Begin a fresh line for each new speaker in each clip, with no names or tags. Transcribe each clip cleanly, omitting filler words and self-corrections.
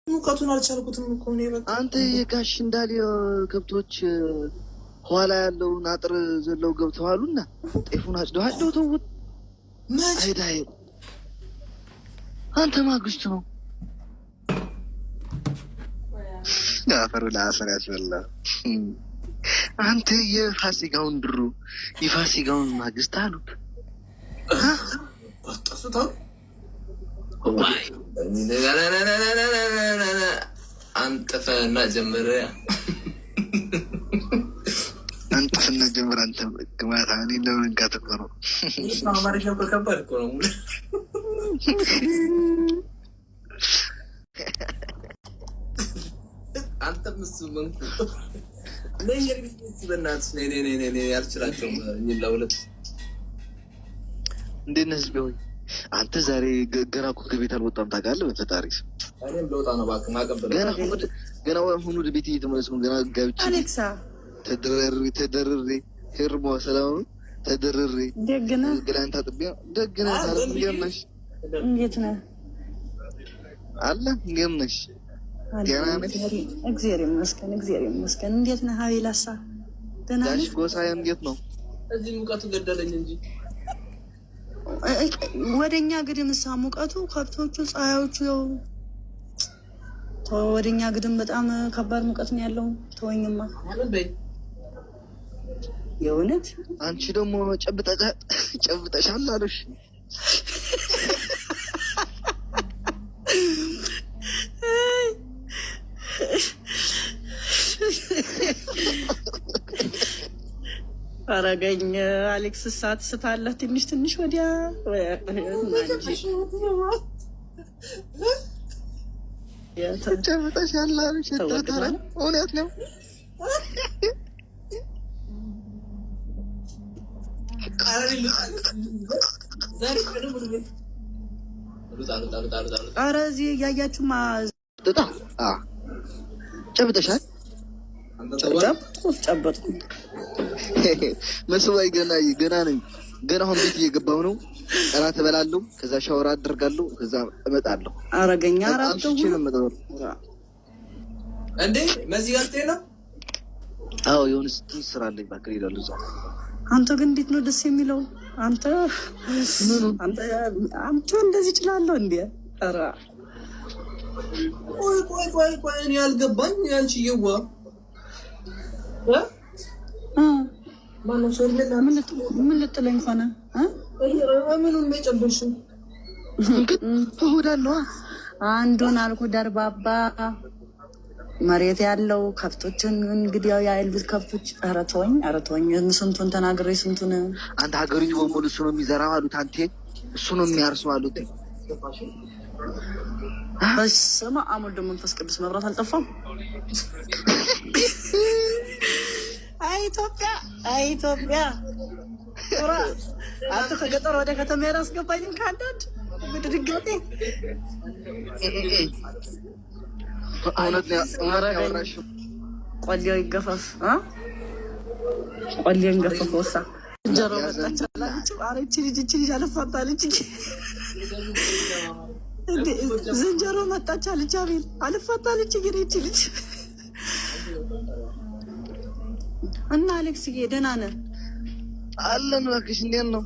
ሙቀቱን አልቻልኩትም እኮ ነው። በቃ
አንተ የጋሽ እንዳለ ከብቶች ኋላ ያለውን አጥር ዘለው ገብተዋሉና ጤፉን አጭደው ተውት። አይዳይ አንተ ማግስት ነው አፈር ለአፈር ያስበላ። አንተ የፋሲካውን ድሩ የፋሲካውን ማግስት አሉት
አጣሱታው
ዋይ
አንጥፈና ጀምረ
አንጥፈና ጀምረ አንተ ግማታ እኔ ለምን ጋተቀሩ
ማማሪሻ ከከባድ እኮ ነው። አንተ መስመን ለየርግስ በእናትሽ ነይ ያልችላቸውም ለሁለት
እንዴት ነህ ቢሆን አንተ ዛሬ ገና እኮ ከቤት አልወጣም ታውቃለህ። በፈጣሪ
እኔም ለውጣ ነው እባክህ ማቀበል
ገና ሁኑ ቤት እየተመለስኩ ገና ገብቼ
አሌክሳ
ተደርሬ ሄርሞ ሰላም ተደርሬ
ደግና
ግላን ታጥቢያ ደግና ታርም ገመሽ
እንዴት ነህ
አለ ገመሽ ገና ነሽ?
እግዚአብሔር ይመስገን እንዴት ነህ ሀቢላሳ ደህና ነህ?
ጎሳዬ እንዴት ነው?
እዚህ ሙቀቱ ገደለኝ እንጂ
ወደኛ ግድም ሙቀቱ ከብቶቹ ፀሐዮቹ ያው ወደኛ ግድም በጣም ከባድ ሙቀት ነው ያለው። ተወኝማ የእውነት
አንቺ ደግሞ ጨብጠሻል አሉሽ።
አረገኝ አሌክስ ሳት ስታለህ ትንሽ ወዲያ
ጨብጠሻል አሉሽ። እውነት ነው።
ኧረ እዚህ እያያችሁማ
ጨብጠሻል።
ጨበጥኩ
መስዋይ ገና ነኝ። ገና አሁን ቤት እየገባሁ ነው። እራት እበላለሁ፣ ከዛ ሻወር አደርጋለሁ፣ ከዛ እመጣለሁ።
አረገኛ አራተው
እንዴ መዚህ ጋር ነው።
አዎ የሆነ ስራ አለኝ ባክሪ ይላል እዛ።
አንተ ግን እንዴት ነው ደስ የሚለው አንተ እንደዚህ እችላለሁ እንዴ? ኧረ
ቆይ እኔ ያልገባኝ ያንቺ ይዋ ማነው ሰው
ምን ልትለኝ ሆነ?
ምኑን የጨበሽው?
እሁዳለሁ
አንዱን አልኩ ደርባባ መሬት ያለው ከብቶችን እንግዲህ ያው ያሉት ከብቶች ኧረ ተወኝ ስንቱን ተናግሬ ስንቱን
አንተ ሀገሪቱ በሙሉ እሱ ነው የሚዘራው አሉት። አንተ እሱ ነው የሚያርሰው አሉት።
በስመ አብ ወወልድ ወመንፈስ ቅዱስ መብራት አልጠፋም። ኢትዮጵያ ራ አንተ ከገጠር ወደ ከተማ ያስገባኝም ካንዳድ በድግግቴ
እውነት ነው።
ቆሌው ይገፈፍ ቆሌን ገፈፈውሳ እንጀሮ መጣቻለች። አረቺ ልጅ አልፋታለች። ዝንጀሮ መጣቻለች። አቤል አልፋታለች። ይሄቺ ልጅ እና አሌክስዬ ደህና ነህ?
አለን እባክሽ። እንዴት ነው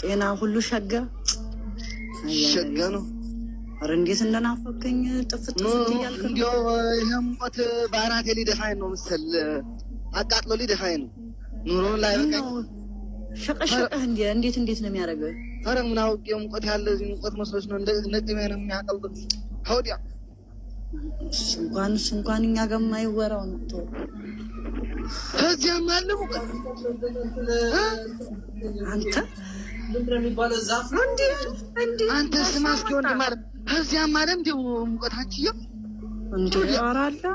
ጤና ሁሉ? ሸጋ
ነው።
ኧረ እንዴት እንደናፈቀኝ ጥፍት እያልክ
እንዲያው ይሄም ሞት በአናቴ ሊደፋኝ ነው መሰል አቃጥሎ ሊደፋኝ ነው። ኑሮውን ላይ በቃ
ሸቀሸቀህ እንዴት ነው የሚያደርገው?
ኧረ ምን አውቄው ሙቀት ያለ እዚህ ሙቀት መስሎሽ ነው? እንደዚህ ነጥሜ ነው የሚያቀልጥ ሆዲያ
እንኳን እኛ ጋር የማይወራው ነው።
ከዚያም አለ ሙቀት
አንተ
ምንድነው የሚባለው ዛፍ ነው
እንዴ? አንተ ስማስ ከወንድ ማለት ከዚያም አለ እንደው ሙቀታችሁ
እንዴ አራላ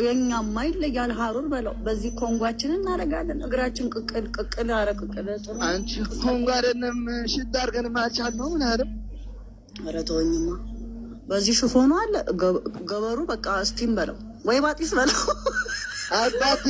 የኛማ ይለያል። ሀሩር በለው በዚህ ኮንጓችንን እናደርጋለን። እግራችን ቅቅል አረቅቅል ጥሩ።
አንቺ ኮንጓ አይደለም ሽዳ አድርገን ማልቻል ነው ምን አይደል?
ኧረ ተወኝማ። በዚህ ሽፎኑ አለ ገበሩ በቃ ስቲም በለው ወይ ባጢስ በለው
አባቴ